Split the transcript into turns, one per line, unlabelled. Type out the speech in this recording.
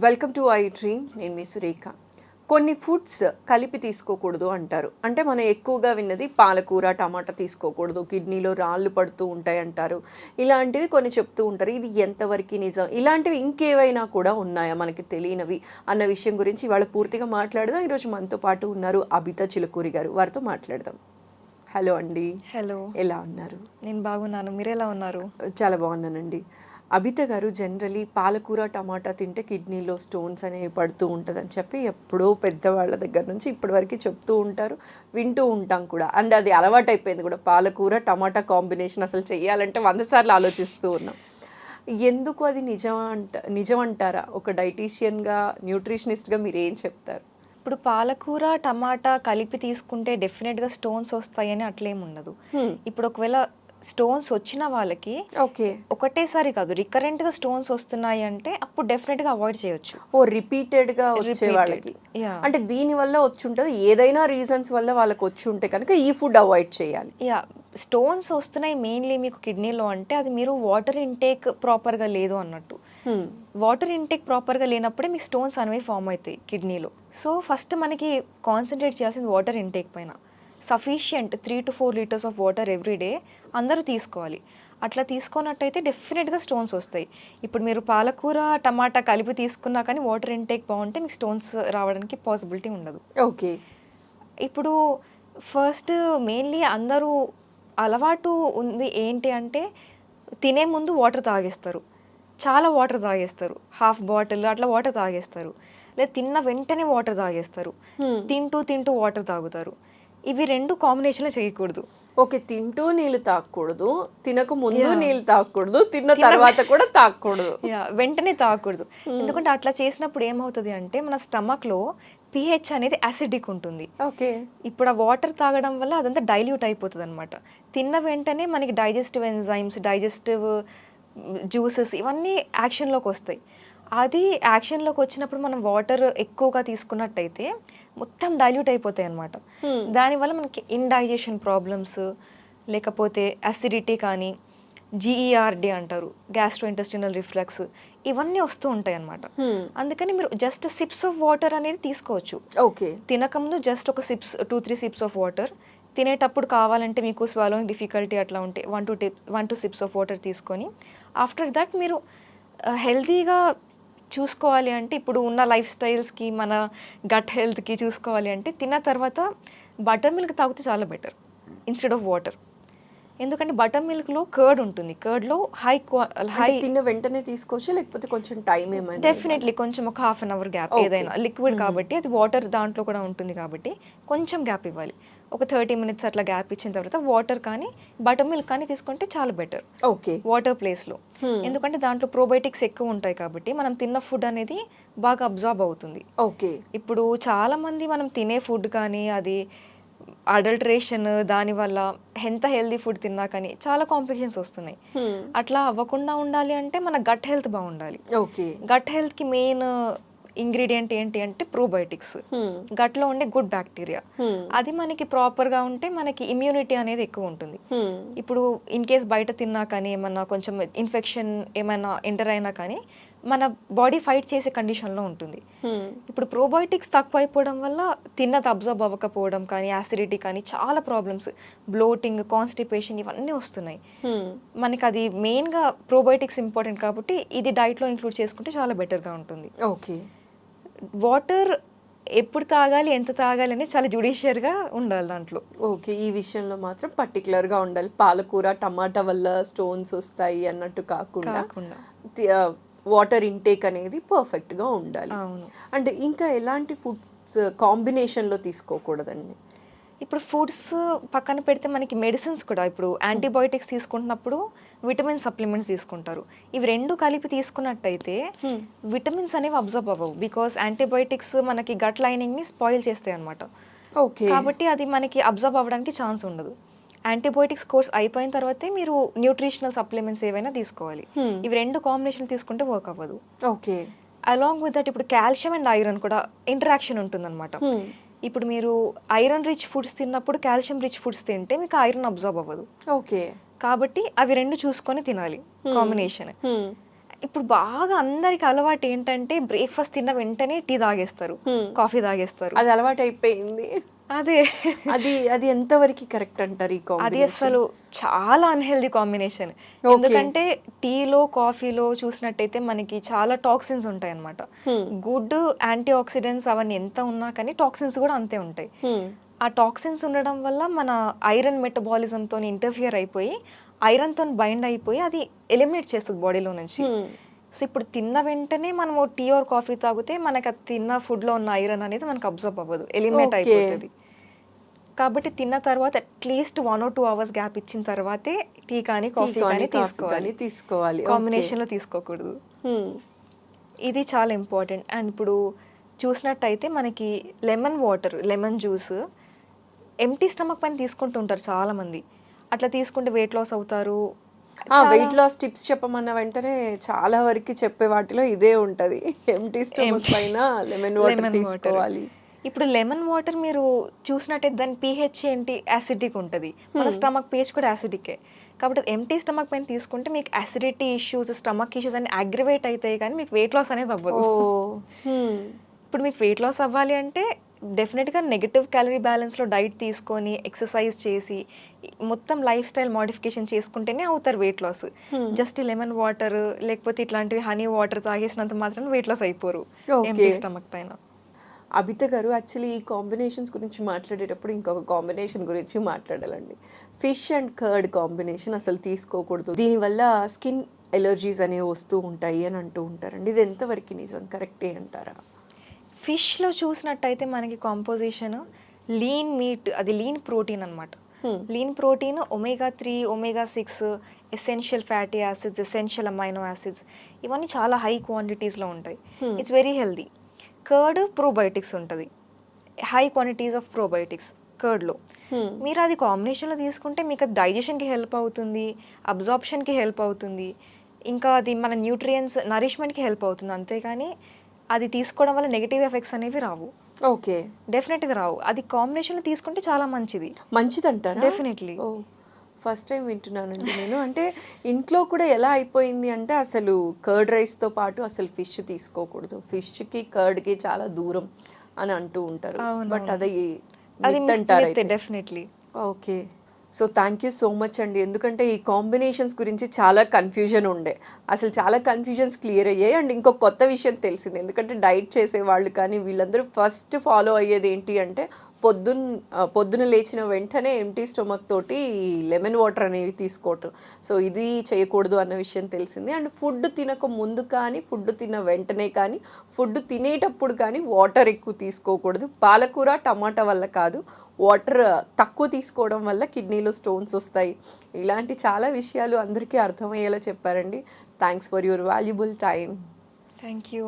Welcome to I dream. నేను మీ సురేఖ. కొన్ని foods కలిపి తీసుకోకూడదు అంటారు. అంటే మనం ఎక్కువగా విన్నది పాలకూర టమాటా తీసుకోకూడదు, కిడ్నీలో రాళ్ళు పడుతూ ఉంటాయి అంటారు. ఇలాంటివి కొన్ని చెప్తూ ఉంటారు. ఇది ఎంతవరకు నిజం? ఇలాంటివి ఇంకేవైనా కూడా ఉన్నాయా మనకి తెలియనివి అన్న విషయం గురించి ఇవాళ పూర్తిగా మాట్లాడదాం. ఈరోజు మనతో పాటు ఉన్నారు అబిత చిలుకూరి గారు. వారితో మాట్లాడదాం. హలో అండి.
హలో.
ఎలా ఉన్నారు?
నేను బాగున్నాను, మీరు ఎలా ఉన్నారు?
చాలా బాగున్నానండి. అబిత గారు, జనరలీ పాలకూర టమాటా తింటే కిడ్నీలో స్టోన్స్ అనేవి పడుతూ ఉంటుందని చెప్పి ఎప్పుడో పెద్దవాళ్ళ దగ్గర నుంచి ఇప్పటి వరకు చెప్తూ ఉంటారు, వింటూ ఉంటాం కూడా. అండ్ అది అలవాటైపోయింది కూడా. పాలకూర టమాటా కాంబినేషన్ అసలు చెయ్యాలంటే 100 సార్లు ఆలోచిస్తూ ఉన్నాం. ఎందుకు అది నిజం అంటారా? ఒక డైటీషియన్గా, న్యూట్రిషనిస్ట్గా మీరు ఏం చెప్తారు?
ఇప్పుడు పాలకూర టమాటా కలిపి తీసుకుంటే డెఫినెట్గా స్టోన్స్ వస్తాయని అట్లేం ఉండదు. ఇప్పుడు ఒకవేళ స్టోన్స్ వచ్చిన వాళ్ళకి
ఓకే,
ఒకటేసారి కాదు, రికరెంట్గా స్టోన్స్ వస్తున్నాయి అంటే అప్పుడు డెఫినెట్గా అవాయిడ్ చేయొచ్చు.
ఓ రిపీటెడ్గా వచ్చే వాళ్ళకి. అంటే దీని వల్ల వచ్చి ఉంటుంది, ఏదైనా రీజన్స్ వల్ల వాళ్ళకి వచ్చి ఉంటే కనుక ఈ ఫుడ్ అవాయిడ్ చేయాలి.
యా, స్టోన్స్ వస్తున్నాయి మెయిన్లీ మీకు కిడ్నీలో అంటే అది మీరు వాటర్ ఇంటేక్ ప్రాపర్గా లేదు అన్నట్టు. వాటర్ ఇంటేక్ ప్రాపర్గా లేనప్పుడే మీకు స్టోన్స్ అనేవి ఫామ్ అవుతాయి కిడ్నీలో. సో ఫస్ట్ మనకి కాన్సన్ట్రేట్ చేయాల్సింది వాటర్ ఇంటేక్ పైన. Sufficient 3 to 4 litres of water everyday అందరూ తీసుకోవాలి. అట్లా తీసుకున్నట్టయితే డెఫినెట్గా స్టోన్స్ వస్తాయి. ఇప్పుడు మీరు పాలకూర టమాటా కలిపి తీసుకున్నా కానీ వాటర్ ఇంటేక్ బాగుంటే మీకు స్టోన్స్ రావడానికి పాసిబిలిటీ ఉండదు.
ఓకే.
ఇప్పుడు ఫస్ట్ మెయిన్లీ అందరూ అలవాటు ఉంది ఏంటి అంటే తినే ముందు వాటర్ తాగేస్తారు, చాలా వాటర్ తాగేస్తారు, హాఫ్ బాటిల్ అట్లా వాటర్ తాగేస్తారు. లేదా తిన్న వెంటనే వాటర్ తాగేస్తారు, తింటూ వాటర్ తాగుతారు. ఇవి రెండు కాంబినేషన్లో చేయకూడదు.
ఓకే, తింటూ నీళ్ళు తాగకూడదు, తినక ముందు నీళ్ళు తాగకూడదు, తిన్న తర్వాత కూడా తాగకూడదు.
వెంటనే తాగకూడదు. ఎందుకంటే అట్లా చేసినప్పుడు ఏమవుతుంది అంటే మన స్టమక్లో pH అనేది యాసిడిక్ ఉంటుంది.
ఓకే.
ఇప్పుడు ఆ వాటర్ తాగడం వల్ల అదంతా డైల్యూట్ అయిపోతుంది అనమాట. తిన్న వెంటనే మనకి డైజెస్టివ్ ఎంజైమ్స్, డైజెస్టివ్ జ్యూసెస్ ఇవన్నీ యాక్షన్లోకి వస్తాయి. అది యాక్షన్లోకి వచ్చినప్పుడు మనం వాటర్ ఎక్కువగా తీసుకున్నట్టయితే మొత్తం డైల్యూట్ అయిపోతాయి అనమాట. దానివల్ల మనకి ఇండైజెషన్ ప్రాబ్లమ్స్, లేకపోతే అసిడిటీ కానీ, GERD అంటారు, గ్యాస్ట్రోఇంటెస్టినల్ రిఫ్లక్స్, ఇవన్నీ వస్తూ ఉంటాయి అనమాట. అందుకని మీరు జస్ట్ సిప్స్ ఆఫ్ వాటర్ అనేది తీసుకోవచ్చు.
ఓకే.
తినకముందు జస్ట్ ఒక 2-3 సిప్స్ ఆఫ్ వాటర్, తినేటప్పుడు కావాలంటే మీకు స్వాలోయింగ్ డిఫికల్టీ అట్లా ఉంటే 1-2 సిప్స్ ఆఫ్ వాటర్ తీసుకొని ఆఫ్టర్ దట్ మీరు హెల్తీగా చూసుకోవాలి అంటే ఇప్పుడు ఉన్న లైఫ్ స్టైల్స్కి మన గట్ హెల్త్కి చూసుకోవాలి అంటే తిన్న తర్వాత బటర్ మిల్క్ తాగితే చాలా బెటర్ ఇన్స్టెడ్ ఆఫ్ వాటర్. ఎందుకంటే బటర్ మిల్క్లో కర్డ్ ఉంటుంది, కర్డ్లో హై
తిన్న వెంటనే తీసుకోవచ్చు, లేకపోతే కొంచెం టైం ఏమైనా?
డెఫినెట్లీ కొంచెం ఒక ½ అన్ అవర్ గ్యాప్. ఏదైనా లిక్విడ్ కాబట్టి అది వాటర్ దాంట్లో కూడా ఉంటుంది కాబట్టి కొంచెం గ్యాప్ ఇవ్వాలి. ఒక 30 minutes అట్లా గ్యాప్ ఇచ్చిన తర్వాత వాటర్ కానీ బటర్ మిల్క్ కానీ తీసుకుంటే చాలా బెటర్.
ఓకే.
వాటర్ ప్లేస్లో. ఎందుకంటే దాంట్లో ప్రోబయోటిక్స్ ఎక్కువ ఉంటాయి కాబట్టి మనం తిన్న ఫుడ్ అనేది బాగా అబ్జార్బ్ అవుతుంది.
ఓకే.
ఇప్పుడు చాలా మంది మనం తినే ఫుడ్ కానీ అది అడల్టరేషన్, దానివల్ల ఎంత హెల్దీ ఫుడ్ తిన్నా కానీ చాలా కాంప్లికేషన్స్ వస్తున్నాయి. అట్లా అవ్వకుండా ఉండాలి అంటే మన గట్ హెల్త్ బాగుండాలి.
ఓకే.
గట్ హెల్త్కి మెయిన్ ఇంగ్రీడియంట్ ఏంటి అంటే ప్రోబయోటిక్స్, గట్లో ఉండే గుడ్ బ్యాక్టీరియా. అది మనకి ప్రాపర్గా ఉంటే మనకి ఇమ్యూనిటీ అనేది ఎక్కువ ఉంటుంది. ఇప్పుడు ఇన్ కేస్ బయట తిన్నా కానీ ఏమన్నా కొంచెం ఇన్ఫెక్షన్ ఏమైనా ఎంటర్ అయినా కానీ మన బాడీ ఫైట్ చేసే కండిషన్లో ఉంటుంది. ఇప్పుడు ప్రోబయోటిక్స్ తక్కువ అయిపోవడం వల్ల తిన్నది అబ్జర్బ్ అవ్వకపోవడం కానీ, యాసిడిటీ కానీ చాలా ప్రాబ్లమ్స్, బ్లోటింగ్, కాన్స్టిపేషన్ ఇవన్నీ వస్తున్నాయి. మనకి అది మెయిన్గా ప్రోబయోటిక్స్ ఇంపార్టెంట్ కాబట్టి ఇది డైట్లో ఇంక్లూడ్ చేసుకుంటే చాలా బెటర్గా ఉంటుంది.
ఓకే.
వాటర్ ఎప్పుడు తాగాలి, ఎంత తాగాలి అనేది చాలా జ్యుడిషియర్గా ఉండాలి దాంట్లో.
ఓకే. ఈ విషయంలో మాత్రం పర్టికులర్గా ఉండాలి. పాలకూర టమాటా వల్ల స్టోన్స్ వస్తాయి అన్నట్టు కాకుండా వాటర్ ఇంటేక్ అనేది పర్ఫెక్ట్గా ఉండాలి. అంటే ఇంకా ఎలాంటి ఫుడ్స్ కాంబినేషన్లో తీసుకోకూడదండి?
ఇప్పుడు ఫుడ్స్ పక్కన పెడితే మనకి మెడిసిన్స్ కూడా, ఇప్పుడు యాంటీబయోటిక్స్ తీసుకుంటున్నప్పుడు విటమిన్ సప్లిమెంట్స్ తీసుకుంటారు. ఇవి రెండు కలిపి తీసుకున్నట్టయితే విటమిన్స్ అనేవి అబ్జర్బ్ అవ్వవు, బికాస్ యాంటీబయోటిక్స్ మనకి గట్ లైనింగ్ని స్పాయిల్ చేస్తాయి అనమాట.
ఓకే.
కాబట్టి అది మనకి అబ్జర్బ్ అవ్వడానికి ఛాన్స్ ఉండదు. యాంటీబయోటిక్స్ కోర్స్ అయిపోయిన తర్వాతే మీరు న్యూట్రిషనల్ సప్లిమెంట్స్ ఏవైనా తీసుకోవాలి. ఇవి రెండు కాంబినేషన్ తీసుకుంటే వర్క్ అవ్వదు.
ఓకే.
అలాంగ్ విత్ దట్ ఇప్పుడు కాల్షియం అండ్ ఐరన్ కూడా ఇంటరాక్షన్ ఉంటుందన్నమాట. ఇప్పుడు మీరు ఐరన్ రిచ్ ఫుడ్స్ తిన్నప్పుడు కాల్షియం రిచ్ ఫుడ్స్ తింటే మీకు ఐరన్ అబ్జర్బ్ అవ్వదు.
ఓకే.
కాబట్టి అవి రెండు చూసుకొని తినాలి కాంబినేషన్. ఇప్పుడు బాగా అందరికి అలవాటు ఏంటంటే బ్రేక్ఫాస్ట్ తిన్న వెంటనే టీ తాగేస్తారు, కాఫీ తాగేస్తారు.
అది అలవాటు అయిపోయింది.
అదే
అది అది ఎంతవరకు కరెక్ట్ అంటారు ఈ
అది
కాంబినేషన్?
అసలు చాలా అన్హెల్దీ కాంబినేషన్.
ఓకే.
ఎందుకంటే టీలో, కాఫీలో చూసినట్టయితే మనకి చాలా టాక్సిన్స్ ఉంటాయి అన్నమాట. గుడ్ యాంటీ ఆక్సిడెంట్స్ అవన్నీ ఎంత ఉన్నా కానీ టాక్సిన్స్ కూడా అంతే ఉంటాయి. ఆ టాక్సిన్స్ ఉండడం వల్ల మన ఐరన్ మెటబాలిజంతో ఇంటర్ఫియర్ అయిపోయి ఐరన్తో బైండ్ అయిపోయి అది ఎలిమినేట్ చేస్తుంది బాడీలో నుంచి. సో ఇప్పుడు తిన్న వెంటనే మనము టీ ఆర్ కాఫీ తాగితే మనకి అది తిన్న ఫుడ్లో ఉన్న ఐరన్ అనేది మనకు అబ్జర్వ్ అవ్వదు, ఎలిమినేట్
ఓకే.
అయిపోతుంది. కాబట్టి తిన్న తర్వాత అట్లీస్ట్ 1 or 2 hours గ్యాప్ ఇచ్చిన తర్వాతే టీ కానీ కాఫీ కానీ తీసుకోవాలి.
తీసుకోవాలి.
కాంబినేషన్లో తీసుకోకూడదు. ఇది చాలా ఇంపార్టెంట్. అండ్ ఇప్పుడు చూసినట్టయితే మనకి lemon water, lemon juice empty stomach పైన తీసుకుంటుంటారు చాలా మంది. అట్లా తీసుకుంటే వెయిట్ లాస్ అవుతారు.
వెయిట్ లాస్ టిప్స్ చెప్పమన్న వెంటనే చాలా వరకు చెప్పే వాటిలో ఇదే ఉంటది. ఎంటీ స్టమక్ పైన లెమన్ వాటర్ తీసుకోవాలి.
ఇప్పుడు లెమన్ వాటర్ మీరు చూసినట్టయితే దాని pH ఏంటి, యాసిడిక్ ఉంటుంది. మన స్టమక్ pH కూడా యాసిడికే. కాబట్టి ఎంటీ స్టమక్ పైన తీసుకుంటే మీకు యాసిడిటీ ఇష్యూస్, స్టమక్ ఇష్యూస్ అన్ని అగ్రివేట్ అవుతాయి కానీ మీకు వెయిట్ లాస్ అనేది అవ్వదు. ఇప్పుడు మీకు వెయిట్ లాస్ అవ్వాలి అంటే డెఫినెట్గా నెగటివ్ క్యాలరీ బ్యాలెన్స్లో డైట్ తీసుకొని ఎక్సర్సైజ్ చేసి మొత్తం లైఫ్ స్టైల్ మోడిఫికేషన్ చేసుకుంటేనే అవుతారు weight loss. Just lemon water లేకపోతే ఇట్లాంటివి హనీ వాటర్ తాగేసినంత మాత్రం వెయిట్ లాస్ అయిపోరు ఎంటీ స్టమక్ పైన.
అబిత గారు, యాక్చువల్లీ ఈ కాంబినేషన్స్ గురించి మాట్లాడేటప్పుడు ఇంకొక కాంబినేషన్ గురించి మాట్లాడాలండి. ఫిష్ అండ్ కర్డ్ కాంబినేషన్ అసలు తీసుకోకూడదు, దీనివల్ల స్కిన్ ఎలర్జీస్ అనేవి వస్తూ ఉంటాయి అని అంటూ ఉంటారండి. ఇది ఎంతవరకు నిజం, కరెక్టే అంటారా?
ఫిష్లో చూసినట్టయితే మనకి కాంపోజిషన్ లీన్ మీట్, అది లీన్ ప్రోటీన్ అనమాట. Lean protein omega-3, omega-6, essential fatty acids, essential amino acids ఇవన్నీ చాలా హై క్వాంటిటీస్లో ఉంటాయి. It's very healthy. Curd probiotics ఉంటుంది, హై క్వాంటిటీస్ ఆఫ్ ప్రోబయోటిక్స్ కర్డ్లో. మీరు అది కాంబినేషన్లో తీసుకుంటే మీకు అది డైజెషన్కి హెల్ప్ అవుతుంది, అబ్జార్ప్షన్కి హెల్ప్ అవుతుంది, ఇంకా అది మన న్యూట్రియన్స్ నరిష్మెంట్కి హెల్ప్ అవుతుంది. అంతేగాని అది తీసుకోవడం వల్ల నెగిటివ్ ఎఫెక్ట్స్ అనేవి రావు.
ఓకే,
డెఫినెట్గా రావు. అది కాంబినేషన్లో తీసుకుంటే చాలా మంచిది.
మంచిది అంటారా?
డెఫినెట్లీ.
ఫస్ట్ టైం వింటున్నానండి నేను. అంటే ఇంట్లో కూడా ఎలా అయిపోయింది అంటే అసలు కర్డ్ రైస్తో పాటు అసలు ఫిష్ తీసుకోకూడదు, ఫిష్కి కర్డ్కి చాలా దూరం అని అంటూ ఉంటారు. బట్ అది మిత్ అంటారు అయితే.
Definitely.
Okay, so thank you so much అండి. ఎందుకంటే ఈ కాంబినేషన్స్ గురించి చాలా కన్ఫ్యూజన్ ఉండే, అసలు చాలా కన్ఫ్యూజన్స్ క్లియర్ అయ్యాయి. అండ్ ఇంకో కొత్త విషయం తెలిసింది, ఎందుకంటే డైట్ చేసేవాళ్ళు కానీ వీళ్ళందరూ ఫస్ట్ ఫాలో అయ్యేది ఏంటి అంటే పొద్దున లేచిన వెంటనే ఎంటీ స్టమక్ తోటి లెమన్ వాటర్ అనేవి తీసుకోవటం. సో ఇది చేయకూడదు అన్న విషయం తెలిసింది. అండ్ ఫుడ్ తినక ముందు కానీ, ఫుడ్ తిన్న వెంటనే కానీ, ఫుడ్ తినేటప్పుడు కానీ వాటర్ ఎక్కువ తీసుకోకూడదు. పాలకూర, టమాటా వల్ల కాదు, వాటర్ తక్కువ తీసుకోవడం వల్ల కిడ్నీలో స్టోన్స్ వస్తాయి. ఇలాంటి చాలా విషయాలు అందరికీ అర్థమయ్యేలా చెప్పారండి. Thanks for your valuable time.
Thank you.